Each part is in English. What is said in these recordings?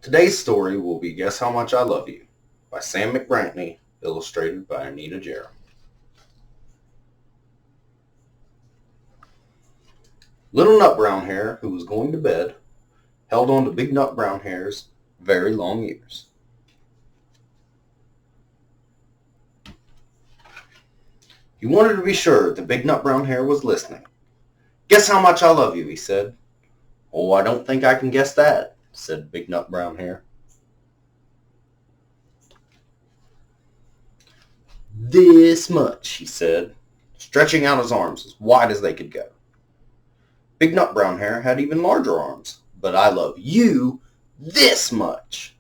Today's story will be Guess How Much I Love You by Sam Mcbrantney, illustrated by Anita, Jeram. Little Nut Brown Hare, who was going to bed, held on to Big Nut Brown Hare's very long ears. He wanted to be sure that Big Nut Brown Hare was listening. "Guess how much I love you," he said. "Oh, I don't think I can guess that," said Big Nut Brown Hare. "This much," he said, stretching out his arms as wide as they could go. Big Nut Brown Hare had even larger arms. "But I love you this much,"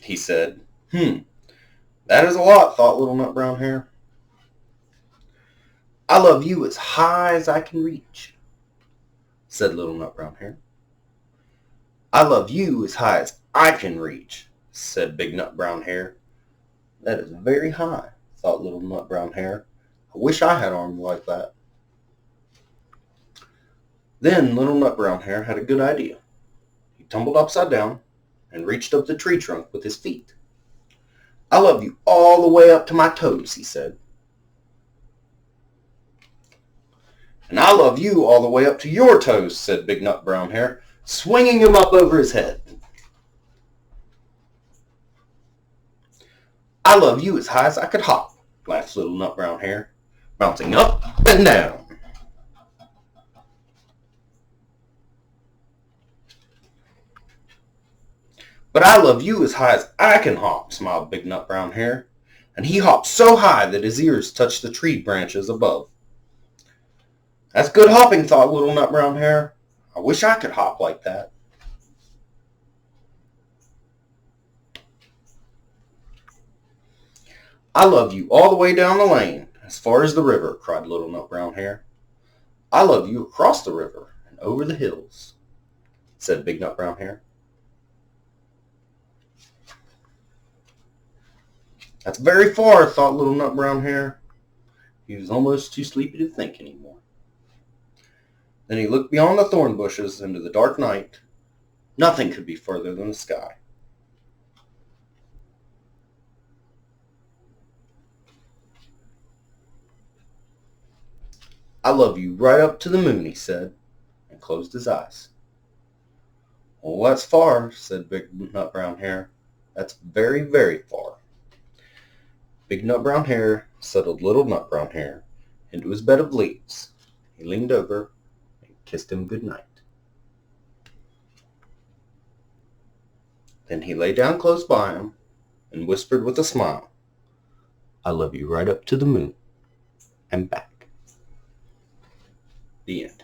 he said. That is a lot," thought Little Nut Brown Hare. "I love you as high as I can reach," said Little Nut Brown Hare. "I love you as high as I can reach," said Big Nut Brown Hare. "That is very high," thought Little Nut Brown Hare. "I wish I had arms like that." Then Little Nut Brown Hare had a good idea. He tumbled upside down and reached up the tree trunk with his feet. "I love you all the way up to my toes," he said. "And I love you all the way up to your toes," said Big Nut Brown Hare, swinging him up over his head. "I love you as high as I could hop," laughed Little Nut Brown Hare, bouncing up and down. "But I love you as high as I can hop," smiled Big Nut Brown Hare, and he hopped so high that his ears touched the tree branches above. "That's good hopping," thought Little Nut Brown Hare. "I wish I could hop like that." "I love you all the way down the lane, as far as the river," cried Little Nut Brown Hare. "I love you across the river and over the hills," said Big Nut Brown Hare. "That's very far," thought Little Nut Brown Hare. He was almost too sleepy to think anymore. Then he looked beyond the thorn bushes into the dark night. Nothing could be further than the sky. "I love you right up to the moon," he said, and closed his eyes. "Oh, that's far," said Big Nut Brown Hare. "That's very, very far." Big Nut Brown Hare settled Little Nut Brown Hare into his bed of leaves. He leaned over and kissed him good night. Then he lay down close by him and whispered with a smile, "I love you right up to the moon and back." The end.